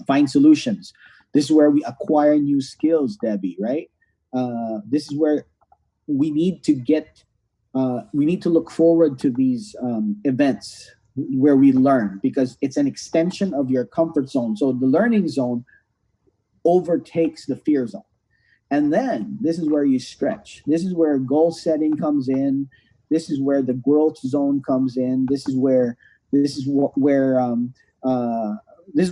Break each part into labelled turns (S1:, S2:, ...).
S1: find solutions. This is where we acquire new skills, Debbie, right? This is where we need to get, we need to look forward to these events where we learn, because it's an extension of your comfort zone. So the learning zone overtakes the fear zone. And then this is where you stretch. This is where goal setting comes in. This is where the growth zone comes in. Uh, this is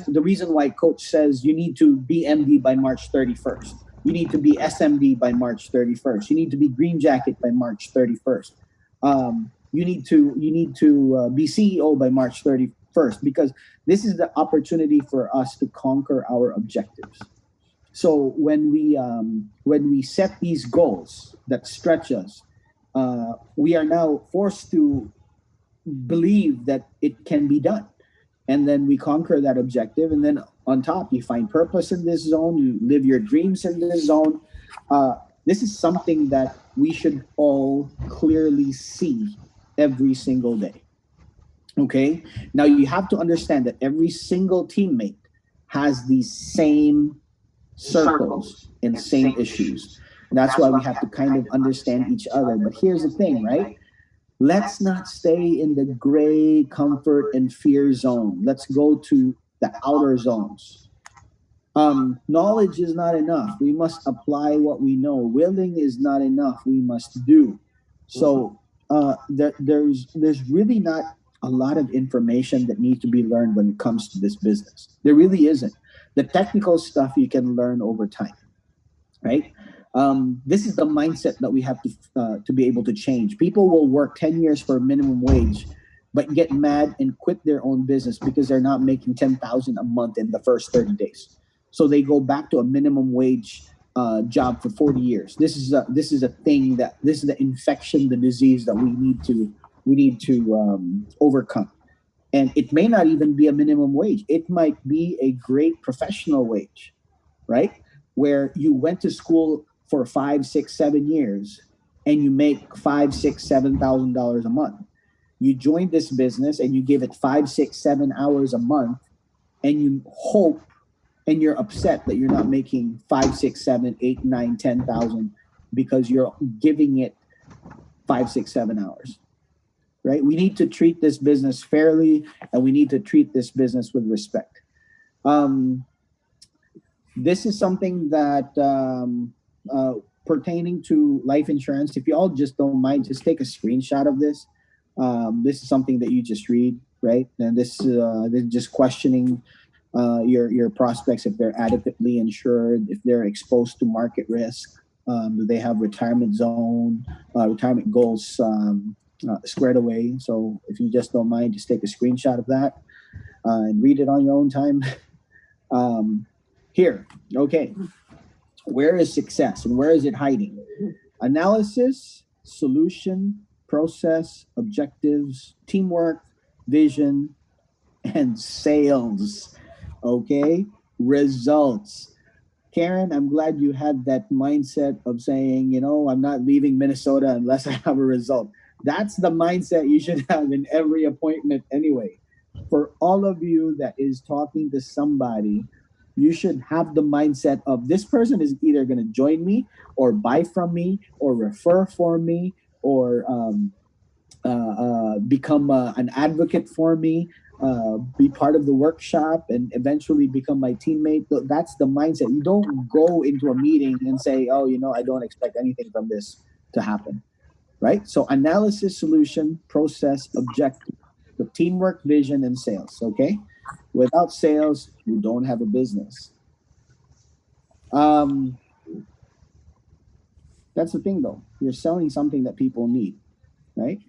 S1: the reason why coach says you need to be MD by March 31st. You need to be SMD by March 31st. You need to be green jacket by March 31st. You need to be CEO by March 31st, because this is the opportunity for us to conquer our objectives. So when we set these goals that stretch us, we are now forced to believe that it can be done, and then we conquer that objective. And then on top, you find purpose in this zone. You live your dreams in this zone. This is something that we should all clearly see every single day. Okay. Now you have to understand that every single teammate has these same circles and same issues. That's why we have to kind of understand each other. But here's the thing, right? Let's not stay in the gray comfort and fear zone. Let's go to the outer zones. Knowledge is not enough. We must apply what we know. Willing is not enough. We must do. So there's really not a lot of information that needs to be learned when it comes to this business. There really isn't. The technical stuff you can learn over time, right? This is the mindset that we have to be able to change. People will work 10 years for minimum wage, but get mad and quit their own business because they're not making 10,000 a month in the first 30 days. So they go back to a minimum wage job for 40 years. This is a thing that this is the infection, the disease that we need to overcome. And it may not even be a minimum wage. It might be a great professional wage, right? Where you went to school for 5, 6, 7 years and you make $5, 6, 7,000 a month. You joined this business and you give it 5, 6, 7 hours a month, and you hope and you're upset that you're not making 5, 6, 7, 8, 9, 10,000 because you're giving it 5, 6, 7 hours. Right? We need to treat this business fairly, and we need to treat this business with respect. This is something that pertaining to life insurance. If you all just don't mind, just take a screenshot of this. This is something that you just read, right? And this is just questioning your prospects, if they're adequately insured, if they're exposed to market risk, do they have retirement goals squared away. So if you just don't mind, just take a screenshot of that and read it on your own time. Here, okay. Where is success and where is it hiding? Analysis, solution, process, objectives, teamwork, vision, and sales. Okay, results. Karen, I'm glad you had that mindset of saying, I'm not leaving Minnesota unless I have a result. That's the mindset you should have in every appointment anyway. For all of you that is talking to somebody, you should have the mindset of this person is either going to join me or buy from me or refer for me or become an advocate for me, be part of the workshop, and eventually become my teammate. That's the mindset. You don't go into a meeting and say, oh, I don't expect anything from this to happen. Right? So analysis, solution, process, objective, the teamwork, vision, and sales. Okay? Without sales, you don't have a business. That's the thing, though. You're selling something that people need, right?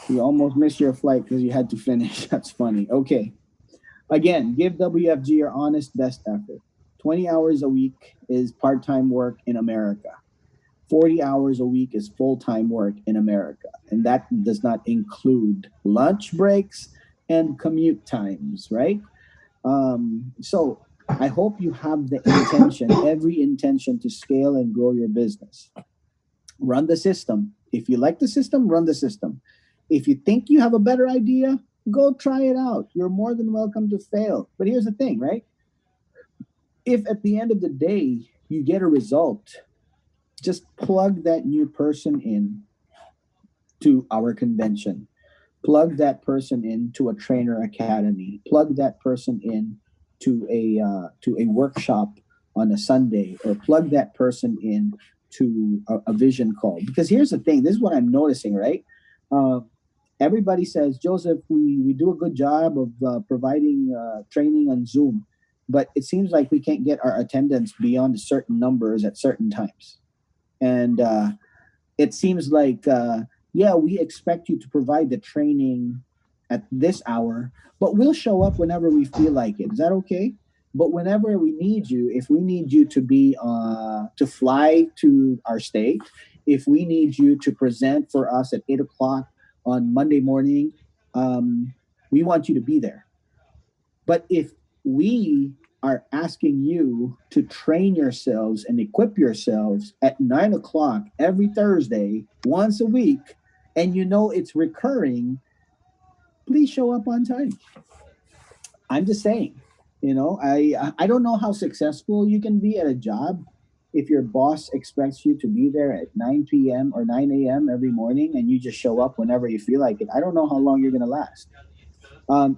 S1: You almost missed your flight because you had to finish. That's funny. Okay. Again, give WFG your honest best effort. 20 hours a week is part-time work in America. 40 hours a week is full-time work in America. And that does not include lunch breaks and commute times, right? So I hope you have the intention, every intention to scale and grow your business. Run the system. If you like the system, run the system. If you think you have a better idea, Go try it out. You're more than welcome to fail. But here's the thing, right? If at the end of the day you get a result, just plug that new person in to our convention. Plug that person into a trainer academy. Plug that person in to a workshop on a Sunday, or plug that person in to a vision call. Because here's the thing, this is what I'm noticing, right? Uh, Everybody says, Joseph, we do a good job of providing training on Zoom, but it seems like we can't get our attendance beyond certain numbers at certain times. And it seems like, yeah, we expect you to provide the training at this hour, but we'll show up whenever we feel like it. Is that okay? But whenever we need you, if we need you to be to fly to our state, if we need you to present for us at 8 o'clock on Monday morning, um, we want you to be there. But if we are asking you to train yourselves and equip yourselves at 9 o'clock every Thursday, once a week, and you know it's recurring, please show up on time. I'm just saying, I don't know how successful you can be at a job if your boss expects you to be there at 9 p.m. or 9 a.m. every morning and you just show up whenever you feel like it. I don't know how long you're going to last.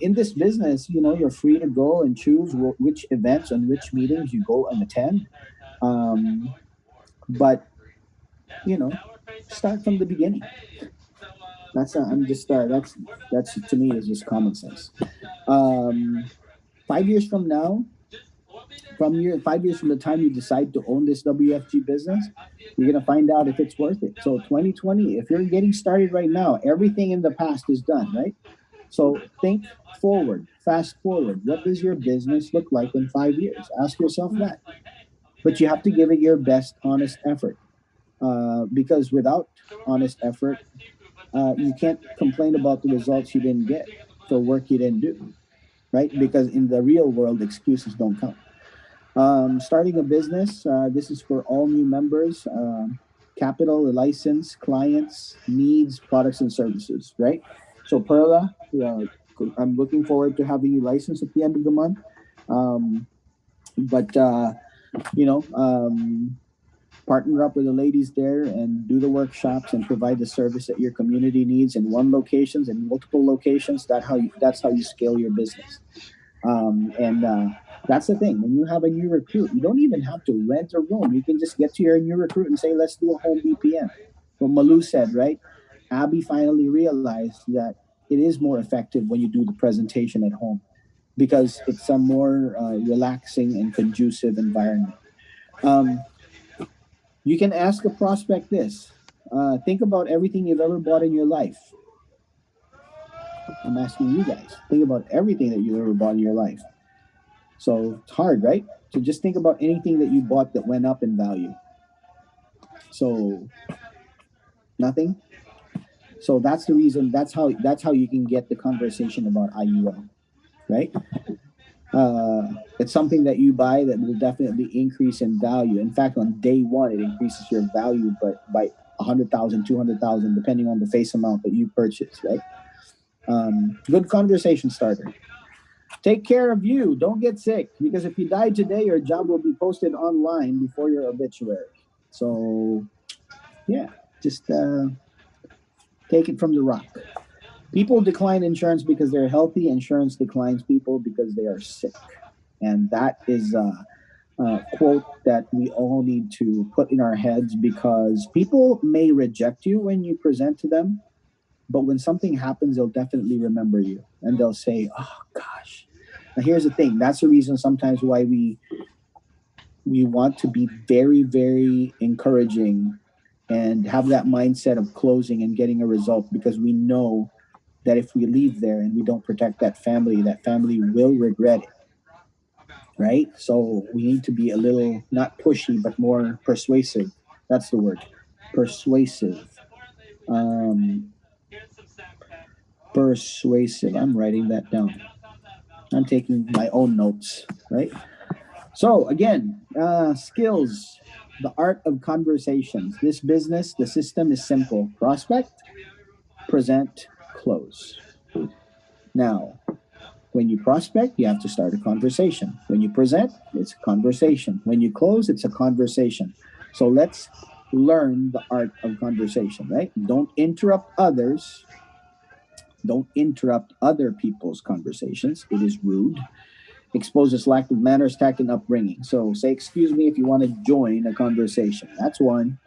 S1: In this business, you're free to go and choose which events and which meetings you go and attend. Um, but you know, start from the beginning. I'm just that's to me is just common sense. Um, 5 years from now, 5 years from the time you decide to own this WFG business, you're gonna find out if it's worth it. So 2020, if you're getting started right now, everything in the past is done, right? So think forward, fast forward. What does your business look like in 5 years? Ask yourself that. But you have to give it your best, honest effort. Because without honest effort, you can't complain about the results you didn't get for work you didn't do, right? Because in the real world, excuses don't count. Starting a business, this is for all new members. Capital, license, clients, needs, products, and services, right? So, Perla, I'm looking forward to having you licensed at the end of the month. Um, but, you know, um, Partner up with the ladies there and do the workshops and provide the service that your community needs in one locations and multiple locations. That's how you scale your business. And That's the thing. When you have a new recruit, you don't even have to rent a room. You can just get to your new recruit and say, let's do a home BPM. What Malu said, right? Abby finally realized that it is more effective when you do the presentation at home because it's a more relaxing and conducive environment. Um, you can ask a prospect this. Think about everything you've ever bought in your life. I'm asking you guys. Think about everything that you've ever bought in your life. So it's hard, right? So just think about anything that you bought that went up in value. So nothing. So that's the reason. That's how you can get the conversation about IUL, right? It's something that you buy that will definitely increase in value. In fact, on day one, it increases your value, but by 100,000, 200,000, depending on the face amount that you purchase, right? Good conversation starter. Take care of you. Don't get sick because if you die today, your job will be posted online before your obituary. So, yeah, just take it from the rock. People decline insurance because they're healthy. Insurance declines people because they are sick. And that is a quote that we all need to put in our heads because people may reject you when you present to them, but when something happens, they'll definitely remember you and they'll say, oh, gosh. Now, here's the thing. That's the reason sometimes why we want to be very, very encouraging and have that mindset of closing and getting a result because we know that if we leave there and we don't protect that family will regret it, right? So we need to be a little not pushy but more persuasive. That's the word, persuasive. Um, Persuasive. I'm writing that down. I'm taking my own notes, right? So again, skills, the art of conversations. This business, the system is simple: prospect, present, close. Now, when you prospect, you have to start a conversation. When you present, it's a conversation. When you close, it's a conversation. So let's learn the art of conversation, right? Don't interrupt others. Don't interrupt other people's conversations. It is rude. Exposes lack of manners, tact, and upbringing. So say, excuse me if you want to join a conversation. That's one.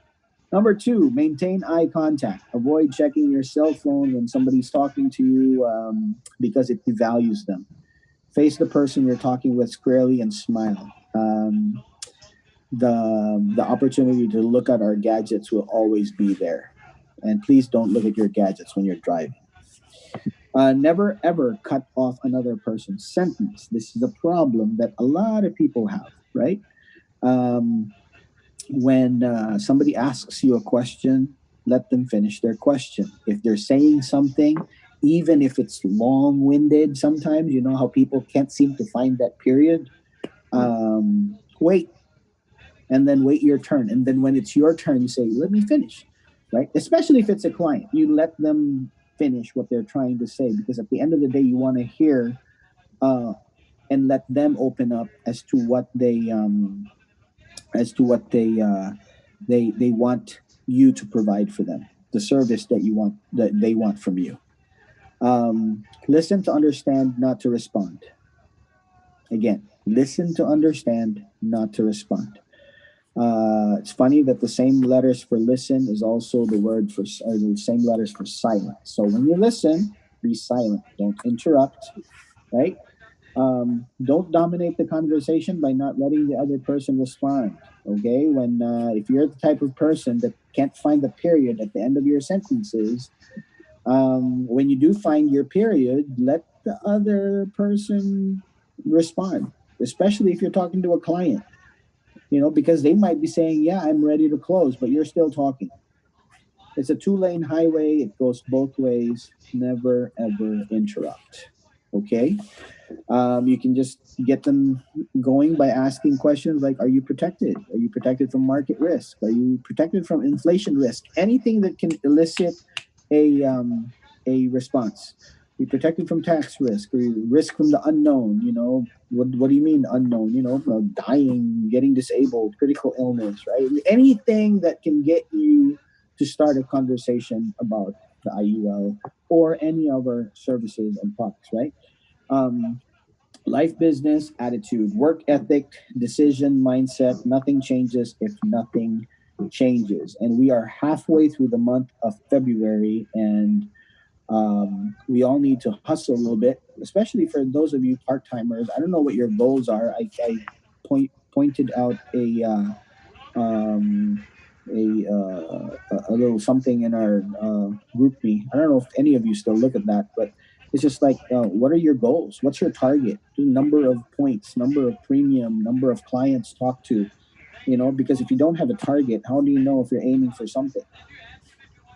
S1: Number two, maintain eye contact. Avoid checking your cell phone when somebody's talking to you because it devalues them. Face the person you're talking with squarely and smile. The opportunity to look at our gadgets will always be there, and please don't look at your gadgets when you're driving. Never ever cut off another person's sentence. This is a problem that a lot of people have, right? Um, when somebody asks you a question, let them finish their question. If they're saying something, even if it's long winded, sometimes you know how people can't seem to find that period. Wait, and then wait your turn. And then when it's your turn, you say, let me finish, right? Especially if it's a client, you let them finish what they're trying to say because at the end of the day, you want to hear uh, and let them open up as to what they want you to provide for them, the service that they want from you. Listen to understand, not to respond. Again, listen to understand, not to respond. It's funny that the same letters for listen is also the word for or the same letters for silent. So when you listen, be silent. Don't interrupt. Right? Don't dominate the conversation by not letting the other person respond. Okay, when if you're the type of person that can't find the period at the end of your sentences, when you do find your period, let the other person respond. Especially if you're talking to a client, because they might be saying, "Yeah, I'm ready to close," but you're still talking. It's a two-lane highway. It goes both ways. Never ever interrupt. Okay. You can just get them going by asking questions like, are you protected? Are you protected from market risk? Are you protected from inflation risk? Anything that can elicit a response. Are you protected from tax risk or risk from the unknown? What do you mean unknown? Dying, getting disabled, critical illness, right? Anything that can get you to start a conversation about the IUL or any other services and products, right? Um, Life, business, attitude, work ethic, decision, mindset. Nothing changes if nothing changes. And we are halfway through the month of February, and we all need to hustle a little bit, especially for those of you part timers. I don't know what your goals are. I pointed out um, a little something in our group me. I don't know if any of you still look at that, but it's just like, what are your goals? What's your target? Number of points, number of premium, number of clients talked to. Because if you don't have a target, how do you know if you're aiming for something?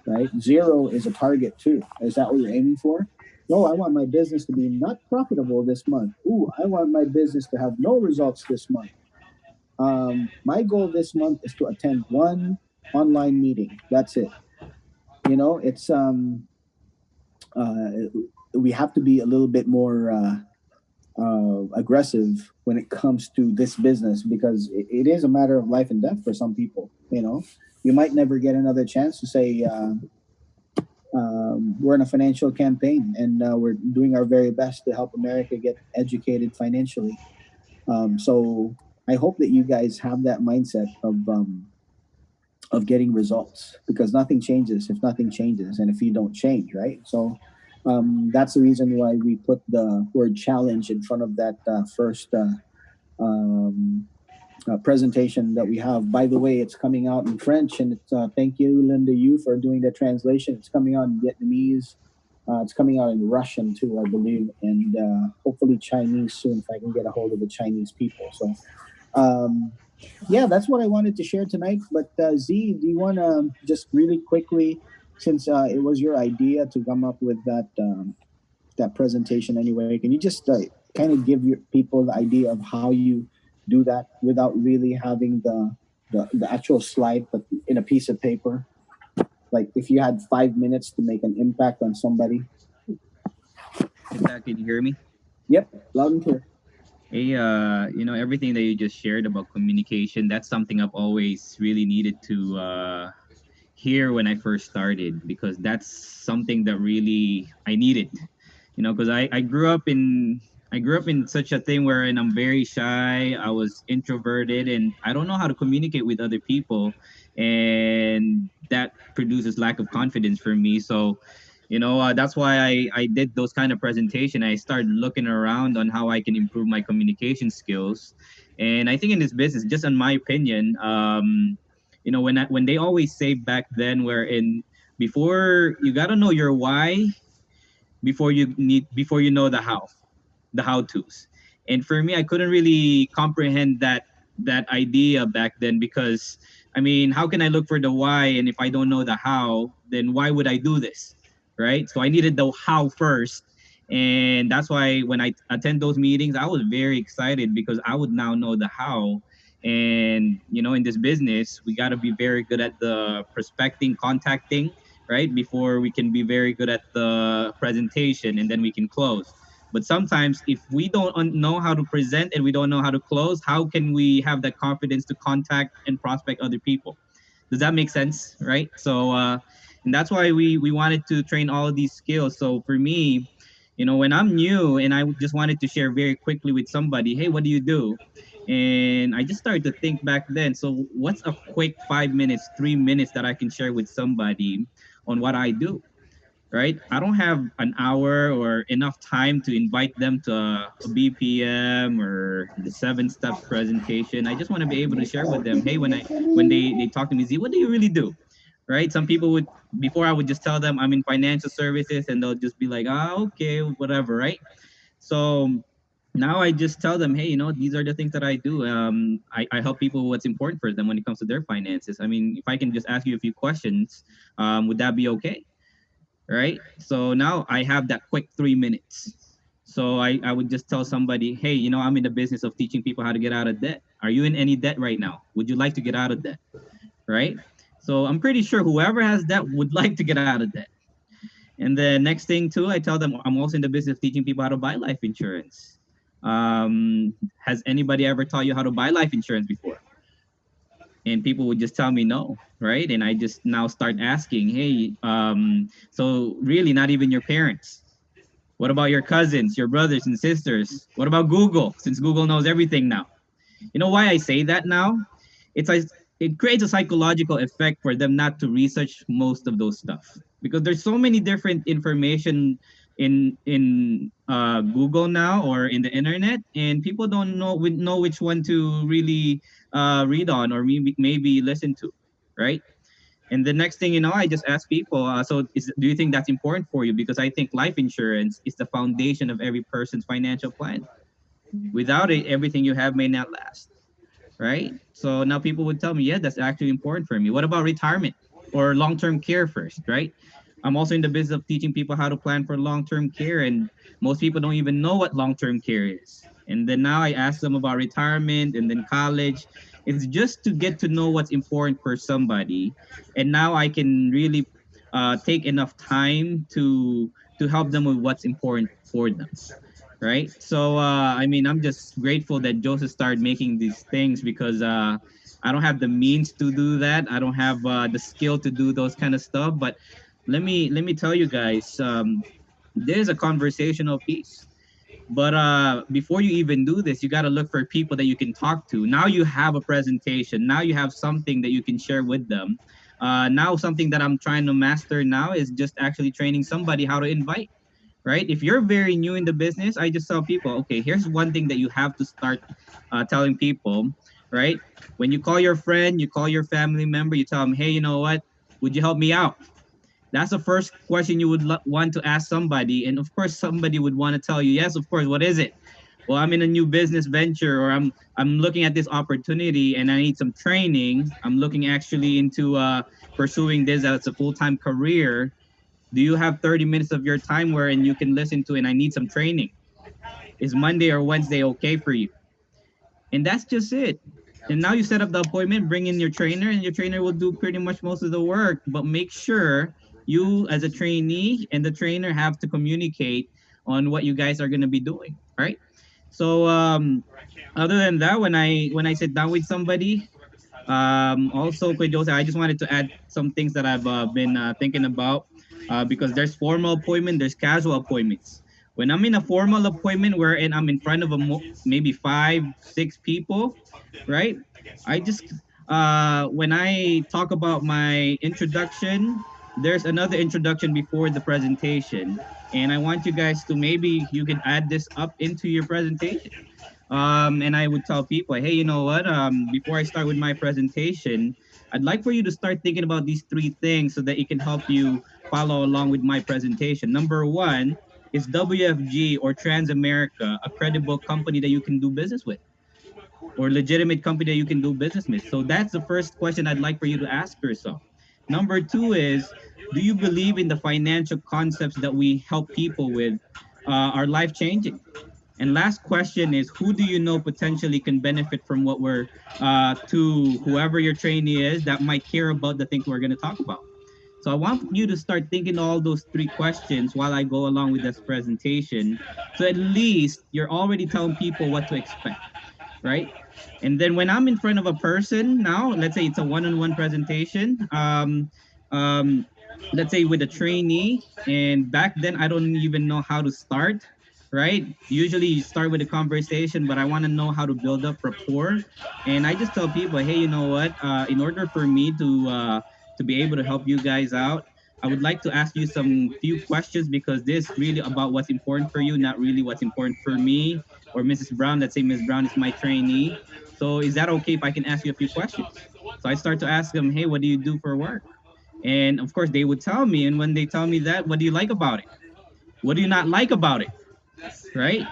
S1: Right? Zero is a target too. Is that what you're aiming for? No, I want my business to be not profitable this month. Ooh, I want my business to have no results this month. My goal this month is to attend one online meeting. That's it. It's uh, we have to be a little bit more aggressive when it comes to this business because it is a matter of life and death for some people. You might never get another chance to say we're in a financial campaign and we're doing our very best to help America get educated financially. So I hope that you guys have that mindset of getting results because nothing changes if nothing changes and if you don't change, right? So that's the reason why we put the word challenge in front of that first um, presentation that we have. By the way, it's coming out in French, and it's thank you, Linda Yu, for doing the translation. It's coming out in Vietnamese. It's coming out in Russian too, I believe, and hopefully Chinese soon if I can get a hold of the Chinese people. So um, yeah, that's what I wanted to share tonight. But Z, do you want to just really quickly, since it was your idea to come up with that presentation anyway, can you just kind of give your people the idea of how you do that without really having the actual slide, but in a piece of paper? Like if you had 5 minutes to make an impact on somebody.
S2: Hey, Pat, can you hear me?
S1: Yep, loud and clear.
S2: Hey, everything that you just shared about communication, that's something I've always really needed to hear when I first started because that's something that really I needed. Because I grew up in such a thing wherein I'm very shy, I was introverted, and I don't know how to communicate with other people, and that produces lack of confidence for me. So, that's why I did those kind of presentation. I started looking around on how I can improve my communication skills, and I think in this business, just in my opinion, when they always say back then, wherein before you got to know your why before you know the how to's. And for me, I couldn't really comprehend that idea back then because I mean, how can I look for the why, and if I don't know the how, then why would I do this, right? So I needed the how first, and that's why when I attend those meetings, I was very excited because I would now know the how. And in this business, we got to be very good at the prospecting, contacting, right? Before we can be very good at the presentation and then we can close. But sometimes if we don't know how to present and we don't know how to close, how can we have that confidence to contact and prospect other people? Does that make sense? Right. So, and that's why we wanted to train all of these skills. So for me, when I'm new and I just wanted to share very quickly with somebody, hey, what do you do? And I just started to think back then. So, what's a quick 5 minutes, 3 minutes that I can share with somebody on what I do? Right? I don't have an hour or enough time to invite them to a BPM or the 7 steps presentation. I just want to be able to share with them, hey, when they talk to me, Z, what do you really do? Right? Some people would before I would just tell them I'm in financial services and they'll just be like, okay, whatever, right? So now I just tell them, hey, these are the things that I do. I help people what's important for them when it comes to their finances. I mean, if I can just ask you a few questions, would that be okay? Right? So now I have that quick 3 minutes. So I would just tell somebody, hey, I'm in the business of teaching people how to get out of debt. Are you in any debt right now? Would you like to get out of debt? Right? So I'm pretty sure whoever has debt would like to get out of debt. And the next thing too, I tell them I'm also in the business of teaching people how to buy life insurance. Has anybody ever taught you how to buy life insurance before? And people would just tell me no, right? And I just now start asking, hey, so really not even your parents? What about your cousins, your brothers and sisters? What about Google, since Google knows everything now? You know why I say that now? It's like it creates a psychological effect for them not to research most of those stuff because there's so many different information in Google now or in the internet, and people don't know which one to really read on or maybe listen to, right? And the next thing I just ask people, do you think that's important for you? Because I think life insurance is the foundation of every person's financial plan. Without it, everything you have may not last, right? So now people would tell me, yeah, that's actually important for me. What about retirement or long term care first, right? I'm also in the business of teaching people how to plan for long term care, and most people don't even know what long term care is. And then now I ask them about retirement and then college. It's just to get to know what's important for somebody, and now I can really take enough time to help them with what's important for them, right? So I mean, I'm just grateful that Joseph started making these things because I don't have the means to do that. I don't have the skill to do those kind of stuff. But let me tell you guys, there's a conversational piece. But before you even do this, you got to look for people that you can talk to. Now you have a presentation. Now you have something that you can share with them. Now something that I'm trying to master now is just actually training somebody how to invite, right? If you're very new in the business, I just tell people, okay, here's one thing that you have to start telling people, right? When you call your friend, you call your family member, you tell them, hey, you know what? Would you help me out? That's the first question you would want to ask somebody. And of course, somebody would want to tell you, yes, of course, what is it? Well, I'm in a new business venture, or I'm looking at this opportunity and I need some training. I'm looking actually into pursuing this as a full-time career. Do you have 30 minutes of your time wherein you can listen to and I need some training? Is Monday or Wednesday okay for you? And that's just it. And now you set up the appointment, bring in your trainer, and your trainer will do pretty much most of the work. But make sure you, as a trainee and the trainer, have to communicate on what you guys are gonna be doing, right? So other than that, when I sit down with somebody, also, Kuya Jose, I just wanted to add some things that I've been thinking about because there's formal appointment, there's casual appointments. When I'm in a formal appointment wherein I'm in front of maybe five, six people, right? I just when I talk about my introduction, there's another introduction before the presentation, and I want you guys to maybe you can add this up into your presentation. And I would tell people, hey, you know what? Before I start with my presentation, I'd like for you to start thinking about these three things so that it can help you follow along with my presentation. Number one is WFG or Transamerica, a credible company that you can do business with or legitimate company that you can do business with? So that's the first question I'd like for you to ask yourself. Number two is, do you believe in the financial concepts that we help people with are life changing? And last question is, who do you know potentially can benefit from what we're to whoever your trainee is that might care about the things we're going to talk about? So I want you to start thinking all those three questions while I go along with this presentation. So at least you're already telling people what to expect, right? And then when I'm in front of a person now, let's say it's a one-on-one presentation, um, let's say with a trainee, and back then I don't even know how to start, right? Usually you start with a conversation, but I want to know how to build up rapport. And I just tell people, hey, you know what? In order for me to be able to help you guys out, I would like to ask you some few questions because this really about what's important for you, not really what's important for me or Mrs. Brown. Let's say Miss Brown is my trainee. So is that okay if I can ask you a few questions? So I start to ask them, hey, what do you do for work? And of course, they would tell me. And when they tell me that, what do you like about it? What do you not like about it? Right?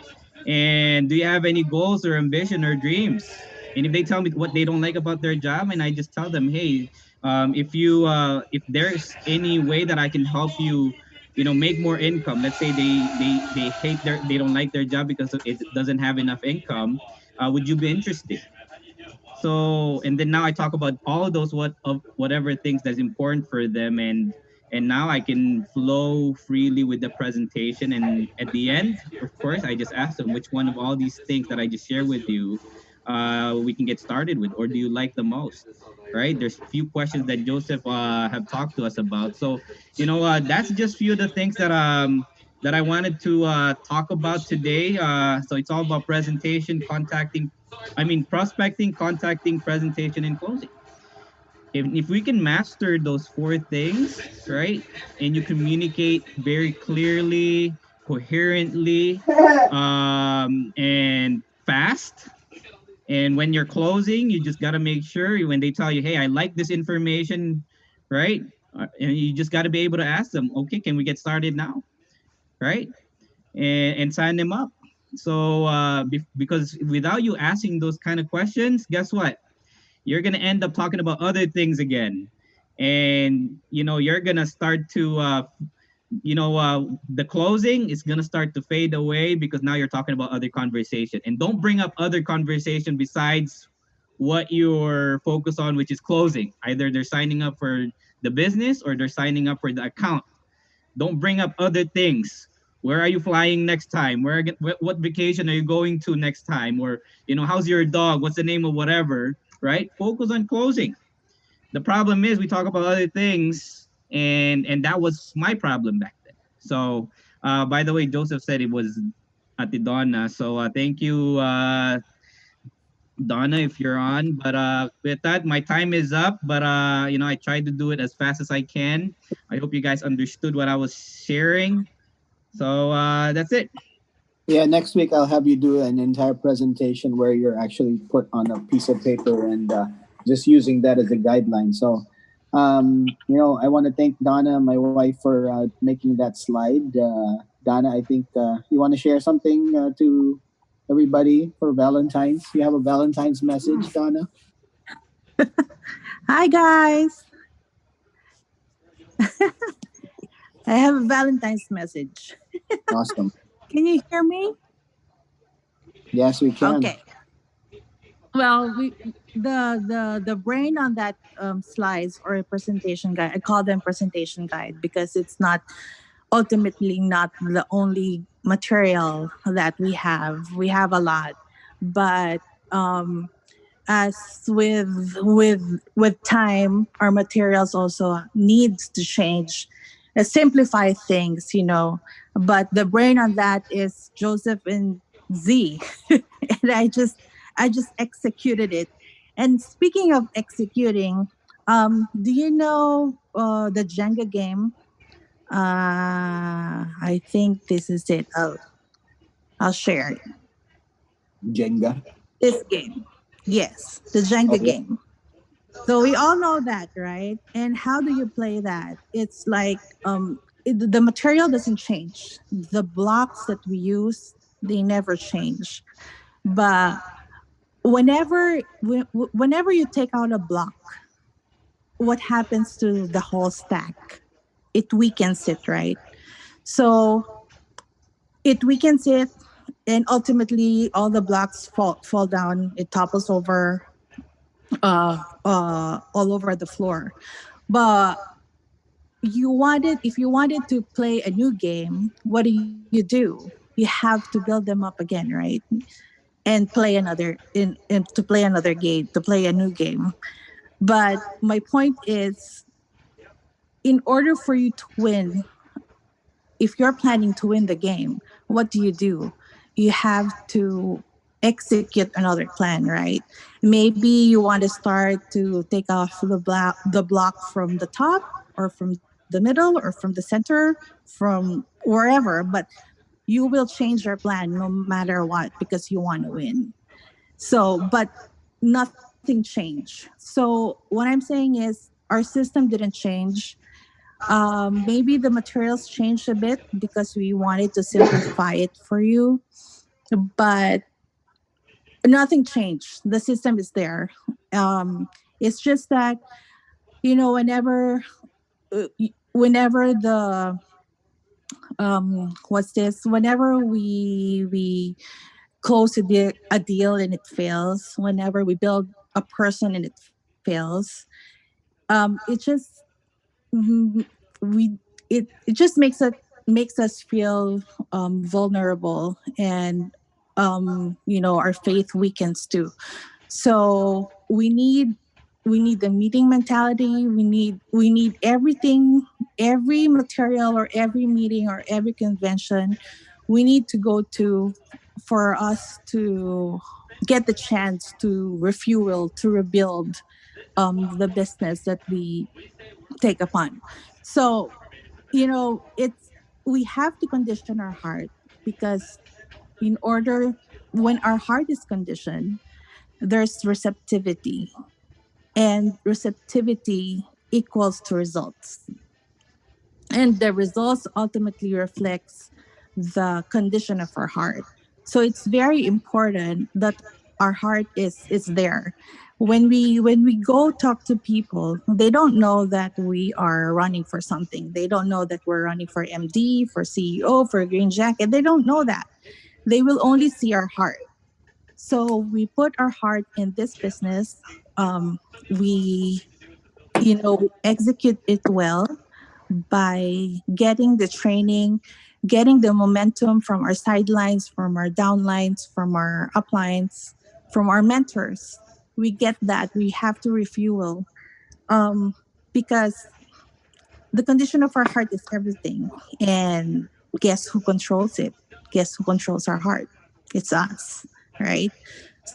S2: And do you have any goals or ambition or dreams? And if they tell me what they don't like about their job, and I just tell them, hey, if there's any way that I can help you, make more income. Let's say they hate they don't like their job because it doesn't have enough income. Would you be interested? So and then now I talk about all those whatever things that's important for them, and now I can flow freely with the presentation. And at the end, of course, I just ask them which one of all these things that I just shared with you we can get started with, or do you like the most? Right? There's few questions that Joseph have talked to us about. So that's just few of the things that I wanted to talk about today. So it's all about presentation, prospecting, contacting, presentation, and closing. If we can master those four things, right, and you communicate very clearly, coherently, and fast, and when you're closing, you just got to make sure when they tell you, hey, I like this information, right? And you just got to be able to ask them, okay, can we get started now? Right? And sign them up. So, because without you asking those kind of questions, guess what? You're gonna end up talking about other things again, and you're gonna start to the closing is gonna start to fade away because now you're talking about other conversation. And don't bring up other conversation besides what you're focused on, which is closing. Either they're signing up for the business or they're signing up for the account. Don't bring up other things. Where are you flying next time? What vacation are you going to next time? Or how's your dog? What's the name of whatever? Right? Focus on closing. The problem is we talk about other things, and that was my problem back then. So, by the way, Joseph said it was Ate Donna. So, thank you, Donna, if you're on. But with that, my time is up. But I tried to do it as fast as I can. I hope you guys understood what I was sharing. So that's it.
S1: Yeah, next week I'll have you do an entire presentation where you're actually put on a piece of paper and just using that as a guideline. So, I want to thank Donna, my wife, for making that slide. Donna, I think you want to share something to everybody for Valentine's. You have a Valentine's message, Donna?
S3: Hi guys, I have a Valentine's message.
S1: Awesome.
S3: Can you hear me?
S1: Yes, we can.
S3: Okay. Well, the brain on that slides or a presentation guide. I call them presentation guide because it's not ultimately not the only. material that we have. We have a lot, but um, as with time, our materials also needs to change, simplify things, But the brain on that is Joseph and Z, and I just executed it. And speaking of executing, do you know the Jenga game? I think this is it. I'll share it.
S1: Jenga.
S3: This game, yes, the
S1: Oh
S3: Jenga
S1: yeah.
S3: game. So we all know that, right? And how do you play that? It's like the material doesn't change. The blocks that we use, they never change. But whenever you take out a block, what happens to the whole stack? It weakens it, right? So it weakens it, and ultimately all the blocks fall down. It topples over, all over the floor. But if you wanted to play a new game, what do? You have to build them up again, right? And to play another game, to play a new game. But my point is, in order for you to win, if you're planning to win the game, what do? You have to execute another plan, right? Maybe you want to start to take off the block from the top, or from the middle, or from the center, from wherever, but you will change your plan no matter what because you want to win. So, but nothing changed. So, what I'm saying is our system didn't change. Maybe the materials changed a bit because we wanted to simplify it for you, but nothing changed. The system is there. It's just that, whenever the what's this? Whenever we close a deal and it fails, whenever we build a person and it fails, it just mm, we it just makes us feel vulnerable, and our faith weakens too. So we need the meeting mentality. We need everything, every material or every meeting or every convention we need to go to, for us to get the chance to refuel, to rebuild the business that we take upon. So, it's we have to condition our heart, because in order when our heart is conditioned, there's receptivity, and receptivity equals to results, and the results ultimately reflects the condition of our heart. So it's very important that our heart is there. When we go talk to people, they don't know that we are running for something. They don't know that we're running for MD, for CEO, for green jacket. They don't know that. They will only see our heart. So we put our heart in this business. We execute it well by getting the training, getting the momentum from our sidelines, from our downlines, from our uplines, from our mentors. We get that. We have to refuel, because the condition of our heart is everything. And guess who controls it? Guess who controls our heart? It's us, right?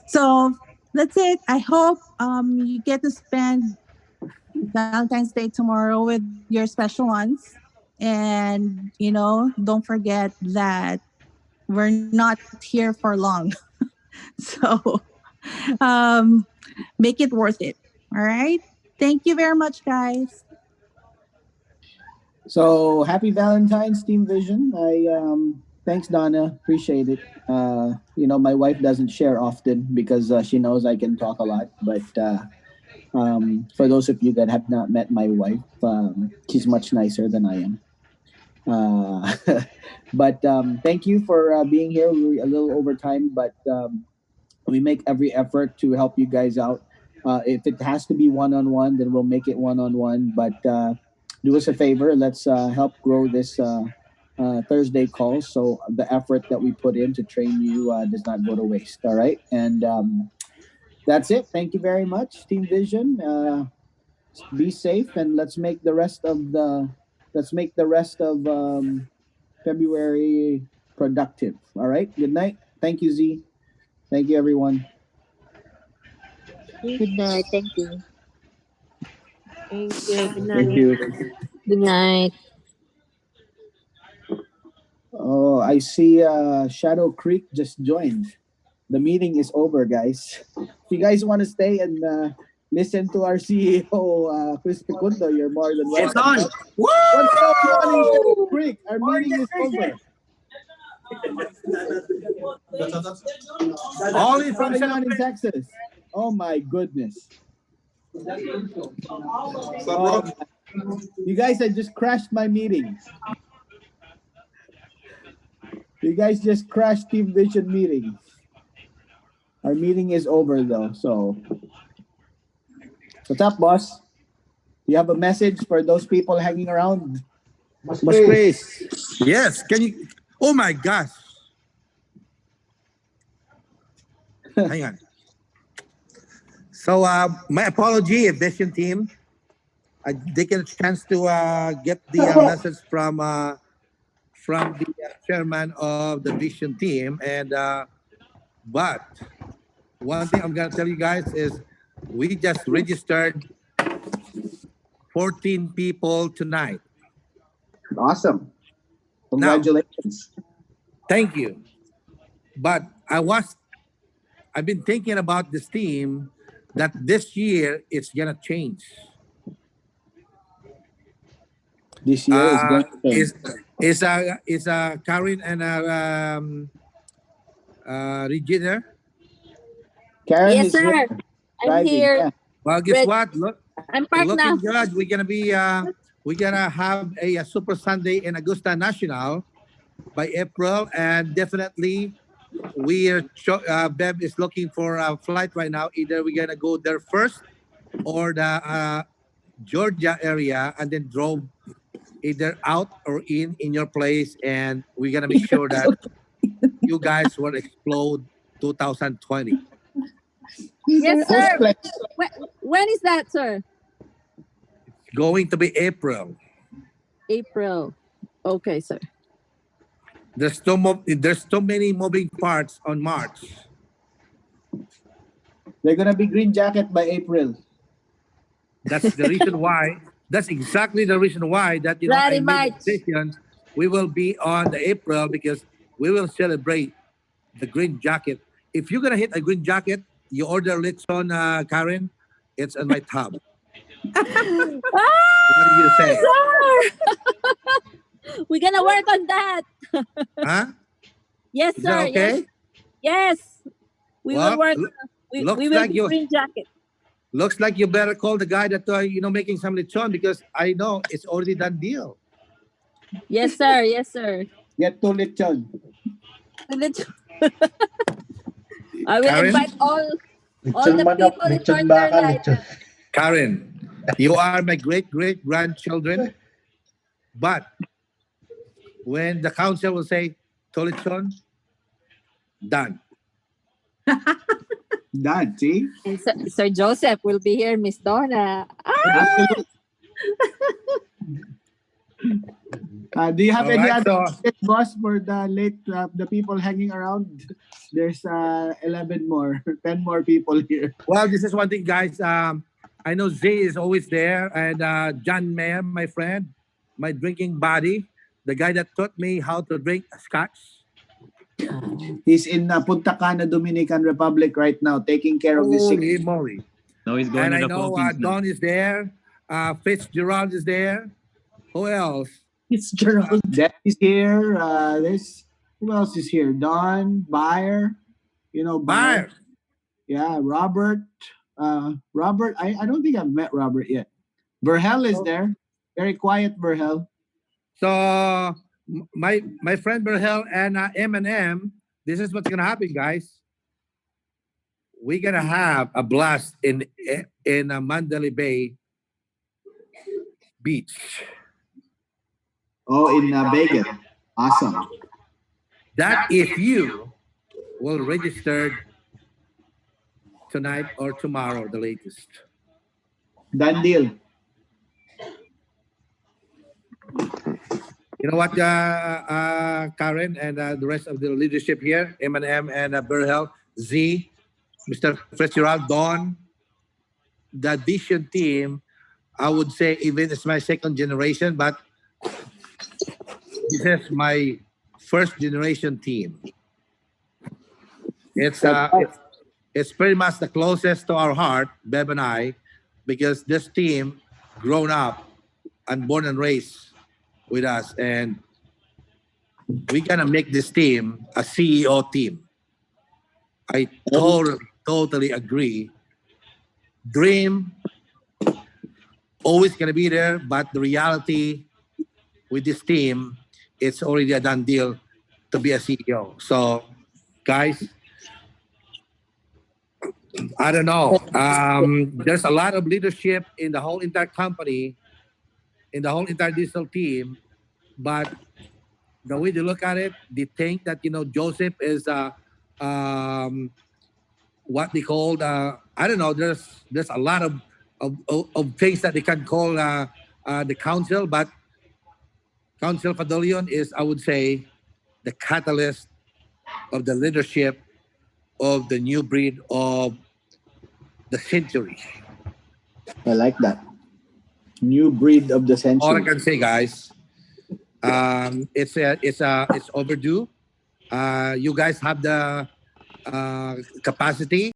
S3: So that's it. I hope you get to spend Valentine's Day tomorrow with your special ones. And, don't forget that we're not here for long. So um, make it worth it. All right. Thank you very much, guys.
S1: So happy Valentine's, Team Vision. Thanks, Donna. Appreciate it. My wife doesn't share often because she knows I can talk a lot. But for those of you that have not met my wife, she's much nicer than I am. Uh, but thank you for being here. We're a little over time, but we make every effort to help you guys out. If it has to be one on one, then we'll make it one on one. But do us a favor. Let's help grow this Thursday calls. So the effort that we put in to train you does not go to waste. All right, and that's it. Thank you very much, Team Vision. Be safe, and let's make the rest of February productive. All right. Good night. Thank you, Z. Thank you, everyone.
S4: Good night. Thank you.
S5: Thank you. Good
S1: Thank
S5: night.
S1: you.
S4: Good night.
S1: Oh, I see Shadow Creek just joined. The meeting is over, guys. If you guys want to stay and listen to our CEO, Chris Picundo, you're more than welcome.
S6: It's on.
S1: What's up, morning, Shadow Creek? Our meeting is over.
S6: Only
S1: What's
S6: from
S1: going on in Texas? Oh my goodness. Oh, you guys had just crashed my meeting. You guys just crashed Team Vision meeting. Our meeting is over though, so what's up, boss? You have a message for those people hanging around?
S6: Mas Chris. Yes. Can you? Oh my gosh. Hang on. So my apology, Vision team. I didn't get a chance to get the message from the chairman of the Vision team, and but one thing I'm gonna tell you guys is we just registered 14 people tonight.
S1: Awesome. Congratulations.
S6: Thank you. But I've been thinking about this team that this year it's gonna change.
S1: This year is going to change.
S6: Is Karen and Regina?
S1: Karen
S4: Yes,
S1: is here
S4: sir. I'm
S1: driving.
S4: here.
S1: Yeah.
S6: Well, guess
S4: Red-
S6: what? Look,
S4: I'm parked now.
S6: looking good. We're gonna have a Super Sunday in Augusta National by April, and definitely Bev is looking for a flight right now. Either we're gonna go there first or the Georgia area, and then drove either out or in your place, and we're gonna make sure that you guys will explode 2020.
S4: Yes,
S1: Who's
S4: sir.
S1: playing?
S4: When is that, sir?
S6: Going to be April.
S4: April. Okay, sir.
S6: There's so many moving parts on March.
S1: They're gonna be green jacket by April.
S6: That's the reason why. That's exactly the reason why that
S4: Ready,
S6: I made
S4: March.
S6: the decision. We will be on the April because we will celebrate the green jacket. If you're gonna hit a green jacket, you order lechon, Karen. It's on my tab. What do you say?
S4: Sir! We're gonna work on that.
S6: Huh?
S4: Yes,
S6: Is
S4: sir.
S6: that okay?
S4: Yes. We
S6: Well,
S4: will work.
S6: looks
S4: We will
S6: like
S4: be
S6: you-
S4: green jacket.
S6: Looks like you better call the guy that making some lechon because I know it's already done deal.
S4: Yes, sir. Yes, sir.
S1: Get to lechon.
S4: I will
S6: Karen?
S4: invite all the
S7: manok,
S4: people in
S7: lechon
S4: North
S7: baka,
S4: Carolina.
S7: lechon.
S6: Karen, you are my great grandchildren, but when the council will say Tolichon, done.
S1: Done. See?
S4: And Sir Joseph will be here, Miss Donna.
S1: Absolutely. Do you have
S6: All
S1: any
S6: right,
S1: other
S6: so
S1: tips, boss, for the people hanging around? There's 11 more, 10 more people here.
S6: well, this is one thing, guys. I know Zay is always there, and John Mayer, my friend, my drinking buddy, the guy that taught me how to drink scotch.
S1: He's in Punta Cana, Dominican Republic right now, taking care of his sick.
S6: Holy moly!
S2: No, he's going
S6: And
S2: to
S6: I
S2: the
S6: know
S2: Philippines now.
S6: Don is there. Fitzgerald is there. Who else?
S5: It's Gerald.
S1: Deb is here. Who else is here? Don, Bayer. You know,
S6: Bayer.
S1: Yeah, Robert. Robert, I don't think I've met Robert yet. Verhel is there. Very quiet, Verhel.
S6: So my friend Berhel and M&M, this is what's gonna happen, guys. We're gonna have a blast in Mandalay Bay Beach.
S1: Oh, in Vegas. Awesome.
S6: That if you will register tonight or tomorrow, the latest.
S1: Done deal.
S6: You know what, Karen and the rest of the leadership here, M&M and Berhel, Z, Mr. Fitzgerald, Don, the Vision team, I would say even it's my second generation, but this is my first generation team. It's pretty much the closest to our heart, Beb and I, because this team grown up and born and raised with us, and we're gonna make this team a CEO team. I totally agree. Dream always gonna be there, but the reality with this team, it's already a done deal to be a CEO. So, guys, I don't know. There's a lot of leadership in the whole entire company, in the whole entire digital team, but the way they look at it, they think that Joseph is what they call I don't know. There's a lot of things that they can call the council, but Council Fadolion is, I would say, the catalyst of the leadership of the new breed of the century.
S1: I like that. New breed of the
S6: All I
S1: century.
S6: can say, guys, it's overdue. You guys have the capacity